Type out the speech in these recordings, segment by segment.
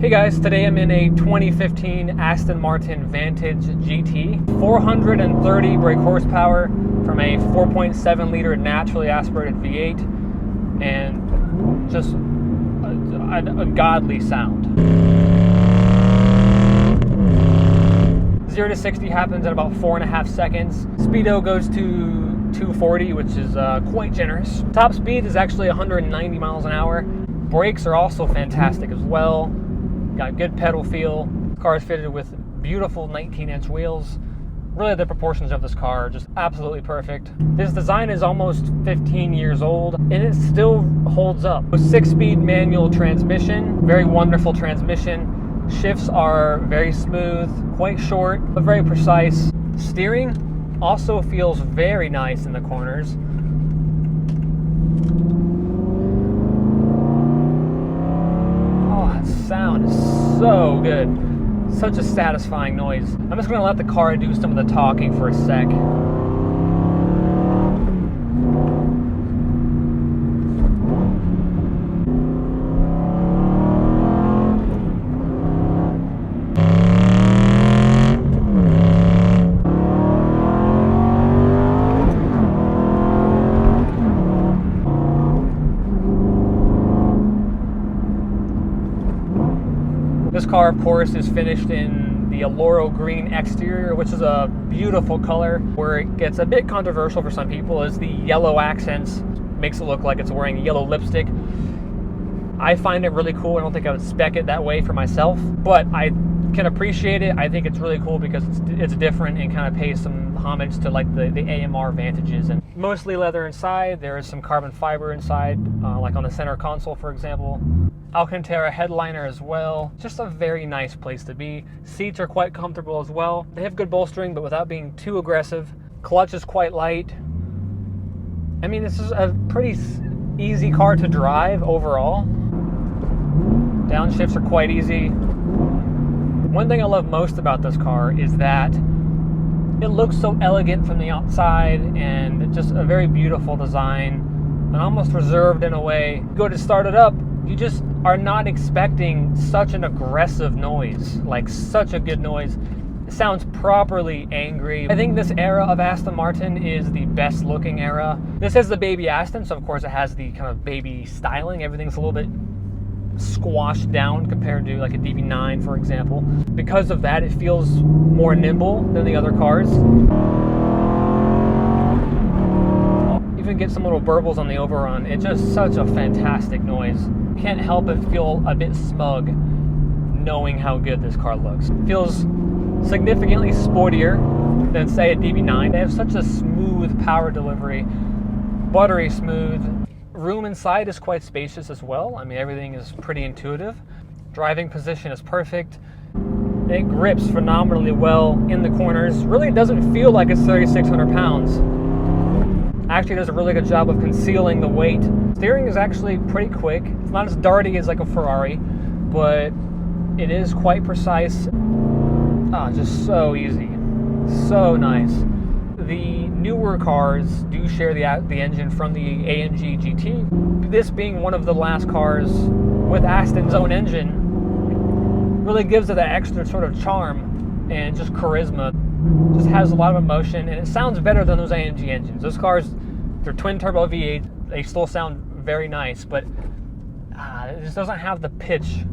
Hey guys, today I'm in a 2015 Aston Martin Vantage GT. 430 brake horsepower from a 4.7 liter naturally aspirated V8 and just a godly sound. 0 to 60 happens in about 4.5 seconds. Speedo goes to 240, which is quite generous. Top speed is actually 190 miles an hour. Brakes are also fantastic as well. Got good pedal feel. The car is fitted with beautiful 19-inch wheels. Really, the proportions of this car are just absolutely perfect. This design is almost 15 years old, and it still holds up. A 6-speed manual transmission, very wonderful transmission. Shifts are very smooth, quite short, but very precise. Steering also feels very nice in the corners. Sound is so good. Such a satisfying noise. I'm just going to let the car do some of the talking for a sec. This car, of course, is finished in the Alloro Green exterior, which is a beautiful color. Where it gets a bit controversial for some people is the yellow accents. Makes it look like it's wearing yellow lipstick. I find it really cool. I don't think I would spec it that way for myself, but I can appreciate it. I think it's really cool because it's different and kind of pays some homage to like the AMR Vantages. And mostly leather inside. There is some carbon fiber inside, like on the center console, for example. Alcantara headliner as well. Just a very nice place to be. Seats are quite comfortable as well. They have good bolstering, but without being too aggressive. Clutch is quite light. I mean, this is a pretty easy car to drive overall. Downshifts are quite easy. One thing I love most about this car is that it looks so elegant from the outside and just a very beautiful design and almost reserved in a way. Go to start it up, you just are not expecting such an aggressive noise, like such a good noise. It sounds properly angry. I think this era of Aston Martin is the best looking era. This is the baby Aston, so of course it has the kind of baby styling. Everything's a little bit squashed down compared to like a DB9, for example. Because of that, it feels more nimble than the other cars. Even get some little burbles on the overrun. It's just such a fantastic noise. Can't help but feel a bit smug knowing how good this car looks. It feels significantly sportier than, say, a DB9. They have such a smooth power delivery, buttery smooth. Room inside is quite spacious as well. I mean, everything is pretty intuitive. Driving position is perfect. It grips phenomenally well in the corners. Really doesn't feel like it's 3,600 pounds. Actually does a really good job of concealing the weight. Steering is actually pretty quick. It's not as darty as like a Ferrari, but it is quite precise. Just so easy. So nice. The newer cars do share the engine from the AMG GT. This being one of the last cars with Aston's own engine really gives it that extra sort of charm and just charisma. Just has a lot of emotion, and it sounds better than those AMG engines. Those cars, they're twin turbo V8. They still sound very nice, but it just doesn't have the pitch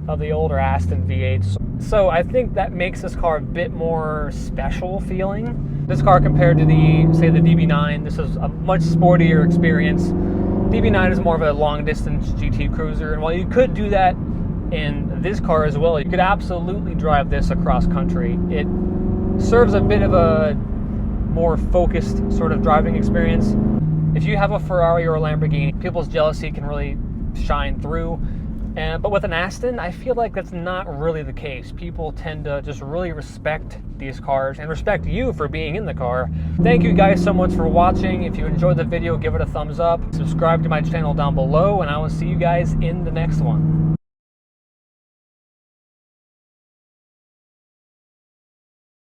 of the older Aston V8s. So I think that makes this car a bit more special feeling. This car compared to say the DB9, this is a much sportier experience. DB9 is more of a long distance GT cruiser, and while you could do that in this car as well, you could absolutely drive this across country. It serves a bit of a more focused sort of driving experience. If you have a Ferrari or a Lamborghini, people's jealousy can really shine through. But with an Aston, I feel like that's not really the case. People tend to just really respect these cars and respect you for being in the car. Thank you guys so much for watching. If you enjoyed the video, give it a thumbs up. Subscribe to my channel down below, and I will see you guys in the next one.